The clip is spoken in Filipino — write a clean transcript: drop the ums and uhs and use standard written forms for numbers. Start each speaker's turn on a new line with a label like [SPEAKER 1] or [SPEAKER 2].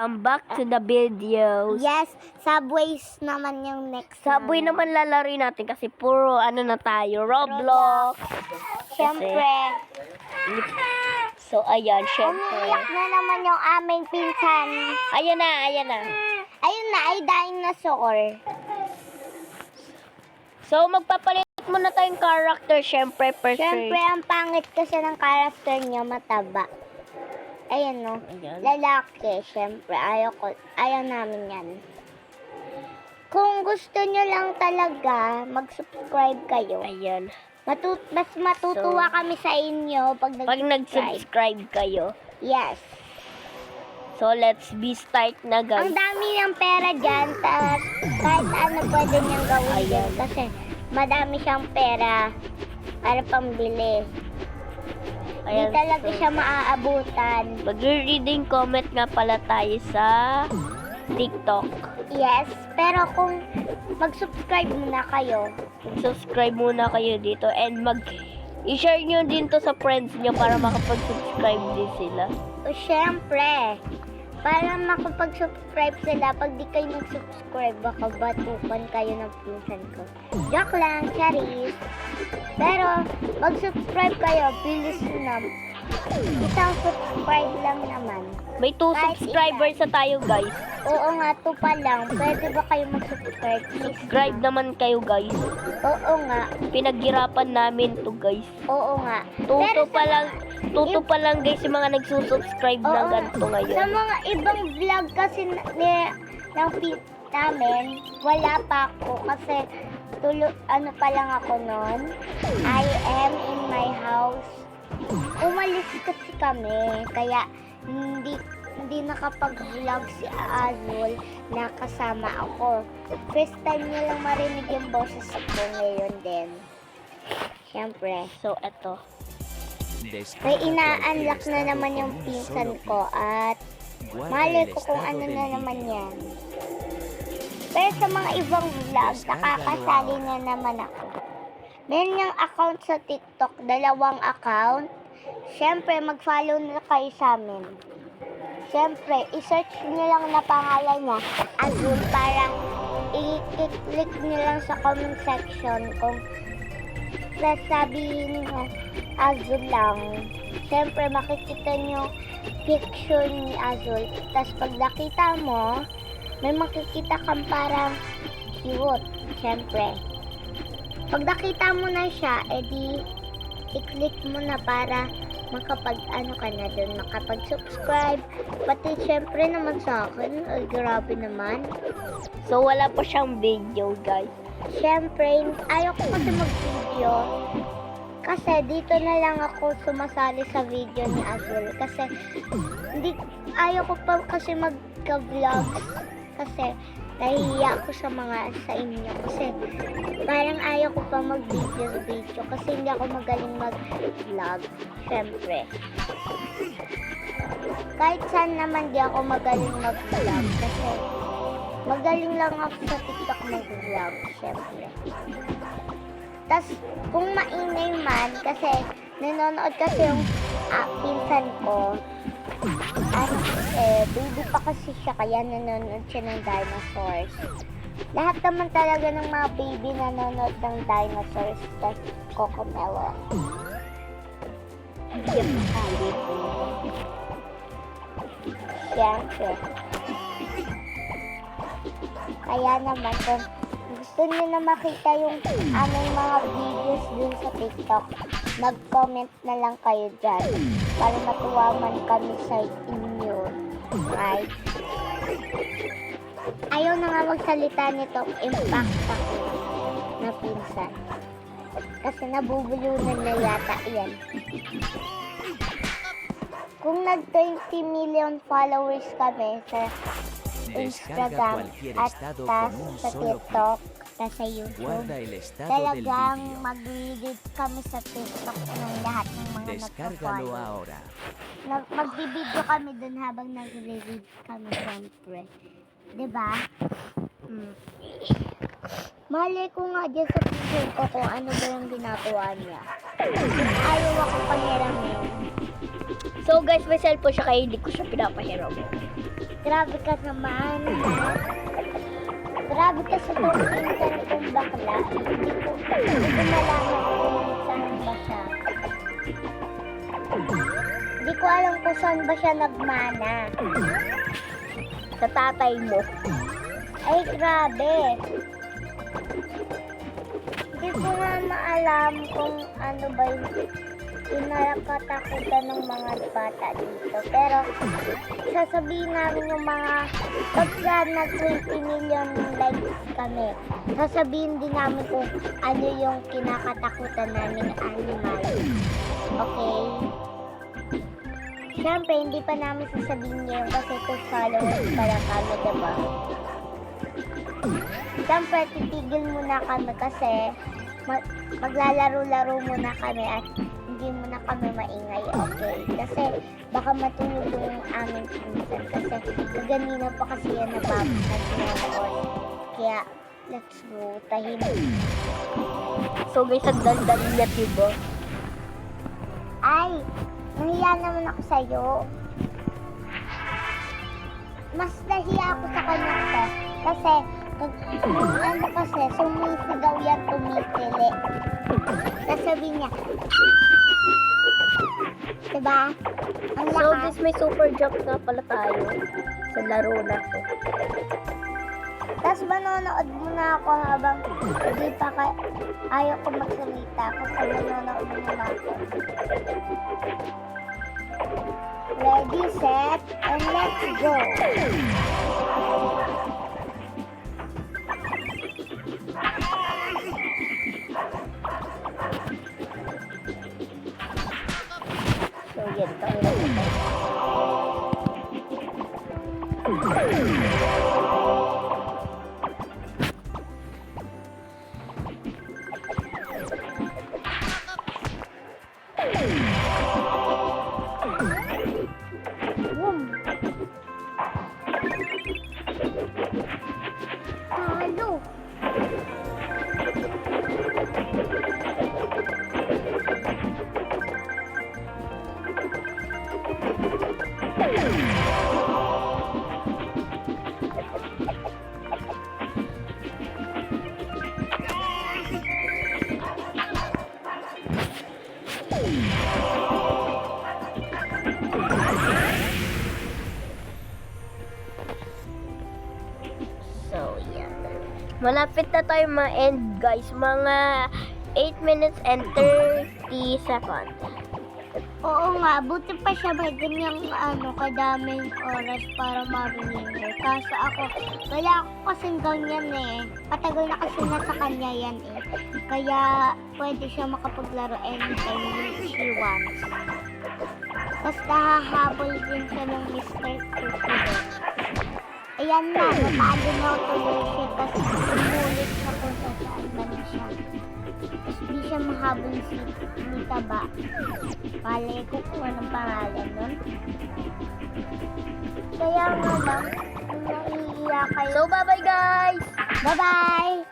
[SPEAKER 1] Back to the videos.
[SPEAKER 2] Yes, Subways naman yung next.
[SPEAKER 1] Subway naman lalaroin natin kasi puro ano na tayo, Roblox.
[SPEAKER 2] Siyempre.
[SPEAKER 1] So, ayan, syempre.
[SPEAKER 2] Umiiyak na naman yung aming pinsan.
[SPEAKER 1] Ayan na, ayan na.
[SPEAKER 2] Ayun na, ay dinosaur.
[SPEAKER 1] So, magpapalit muna tayong character, syempre, per se.
[SPEAKER 2] Siyempre, ang pangit kasi ng character niya, mataba. Ayan no,
[SPEAKER 1] Ayan.
[SPEAKER 2] lalaki, siyempre, ayaw namin yan. Kung gusto nyo lang talaga, mag-subscribe kayo.
[SPEAKER 1] Ayan.
[SPEAKER 2] Mas matutuwa
[SPEAKER 1] So,
[SPEAKER 2] kami sa inyo pag
[SPEAKER 1] Pag nag-subscribe kayo.
[SPEAKER 2] Yes.
[SPEAKER 1] So, let's be start na,
[SPEAKER 2] Ang
[SPEAKER 1] guys.
[SPEAKER 2] dami ng pera dyan, tapos kahit ano pwede niyang gawin
[SPEAKER 1] Ayan.
[SPEAKER 2] dyan kasi madami siyang pera para pambili. Hindi
[SPEAKER 1] Ayan,
[SPEAKER 2] talaga
[SPEAKER 1] so,
[SPEAKER 2] siya maaabutan.
[SPEAKER 1] Mag-reading comment nga pala tayo sa TikTok.
[SPEAKER 2] Yes, pero kung mag-subscribe muna kayo,
[SPEAKER 1] Subscribe muna kayo dito and i-share nyo din to sa friends nyo para makapag-subscribe din sila.
[SPEAKER 2] o syempre, para makapag-subscribe sila, pag di kayo mag-subscribe, baka batukan kayo ng pinsan ko. Joke lang, charis. Pero, mag-subscribe kayo, bilis na. Isang subscribe lang naman.
[SPEAKER 1] May 2
[SPEAKER 2] Kahit
[SPEAKER 1] subscribers na tayo, guys.
[SPEAKER 2] Oo nga, 2 pa lang. Pwede ba kayo mag-subscribe?
[SPEAKER 1] Subscribe naman kayo, guys.
[SPEAKER 2] Oo nga.
[SPEAKER 1] Pinaghirapan namin to, guys.
[SPEAKER 2] Oo nga.
[SPEAKER 1] Tuto pa lang, guys, yung mga nagsusubscribe na
[SPEAKER 2] Oo.
[SPEAKER 1] ganito
[SPEAKER 2] Sa
[SPEAKER 1] ngayon.
[SPEAKER 2] mga ibang vlog kasi ng feed namin, wala pa ako kasi ano pa lang ako noon. I am in my house. Umalis kasi kami, kaya hindi nakapag-vlog si Azul na kasama ako. First time niya lang marinig yung boses ko ngayon din. Siyempre.
[SPEAKER 1] So, eto.
[SPEAKER 2] May ina-unlock na naman yung pinsan ko at malay ko kung ano na naman yan. Pero sa mga ibang vlog, nakakasali na naman ako. Meron niyang account sa TikTok, 2 account. Siyempre, mag-follow na kayo sa amin. Siyempre, i-search niyo lang na pangalan niya, Azul, para i-click niyo lang sa comment section kung sasabihin niyo Azul lang. Siyempre, makikita niyo picture ni Azul. Tapos pag nakita mo, may makikita kang parang cute. Siyempre. Pag nakita mo na siya, edi i-click mo na para makapag-ano ka na dun, makapag-subscribe. Pati syempre naman sa akin, ay grabe naman.
[SPEAKER 1] So, wala pa siyang video, guys.
[SPEAKER 2] Syempre, ayaw ko kasi mag-video. Kasi dito na lang ako sumasali sa video ni Azul. Kasi ayaw ko pa kasi mag-vlog. Kasi nahihiya ako sa inyo. Kasi parang ayaw ko pa mag-video kasi hindi ako magaling mag-vlog. Syempre. Kahit saan naman di ako magaling mag-vlog. Kasi magaling lang ako sa TikTok mag-vlog. Syempre. Tas kung maingay man, kasi nanonood kasi yung pinsan ko. At baby pa kasi siya, kaya nanonood siya ng dinosaurs. Lahat naman talaga ng mga baby nanonood ng dinosaurs. Tas Cocomelo. Siyempre. Kaya naman, kung gusto niyo na makita yung aming mga videos dun sa TikTok, mag-comment na lang kayo dyan para matuwa man kami sa inyo. Right? Ayaw na nga magsalita nitong impact ako na pinsan. Kasi nabubulunan na yata yan. Kung nag-20 million followers kami sa Instagram at sa TikTok, sa YouTube, talagang mag-read kami sa TikTok ng lahat ng mga nagpa-follow. Magbibideo kami dun habang nag-read kami, siyempre. Diba? Malay ko nga dyan sa picture ko kung ano ba yung ginagawa niya. Ayaw ako pahiramin.
[SPEAKER 1] So, guys, may cellphone siya kaya hindi ko siya pinapahiram.
[SPEAKER 2] Grabe ka naman. Grabe ka sa pinsan kong bakla. Hindi ko malaman kung saan ba siya. Hindi ko alam kung saan ba siya nagmana.
[SPEAKER 1] Sa tatay mo.
[SPEAKER 2] Ay, grabe. Hindi ko nga maalam kung ano ba yung inakatakutan ng mga bata dito. Pero, sasabihin namin yung mga pagka nag 20 million likes kami. Sasabihin din namin kung ano yung kinakatakutan namin animal. Okay? Siyempre, hindi pa namin sasabihin ngayon kasi 2 followers pa lang kami, diba? Siyempre, titigil muna kami kasi maglalaro-laro muna kami at hindi muna kami maingay, okay? Kasi baka matulog yung aming pinsan kasi kaganina pa kasi yan nababasag noon. Kaya, let's go, tahimik.
[SPEAKER 1] So guys, ang daldal niya, diba?
[SPEAKER 2] Ay, nahiya naman ako sa'yo. Mas nahiya ako sa kanya ko. Kasi, ano kasi, sumisigaw yan, tumitili. Sasabihin niya, diba? Ang
[SPEAKER 1] So
[SPEAKER 2] lakas.
[SPEAKER 1] guys, may super jump nga pala tayo sa laro na to.
[SPEAKER 2] Tapos manonood muna ako habang hindi pa ayaw ko magsalita kasi manonood muna ako. Ready, set, and let's go!
[SPEAKER 1] So yan, tayo na ito.
[SPEAKER 2] Boom! Talo!
[SPEAKER 1] So yan. Malapit na tayo ma-end guys. Mga 8 minutes and 30 seconds.
[SPEAKER 2] Oo nga, buti pa siya may ganyang kadaming oras para ma-remember. Kaso ako, wala ako kasing ganyan eh. Patagal na kasi nasa kanya yan eh. Kaya pwede siya makapaglaro anytime she wants. Tapos nahahabol din siya ng Mr. Cookie. Ayan na, natalo na ako tuloy siya. Tapos umulit na po sa saan na siya. Tapos di siya mahabol si Taba. Palay ko kung anong pangalan nun. Kaya nga lang, naiiyak kayo.
[SPEAKER 1] So bye bye guys!
[SPEAKER 2] Bye-bye!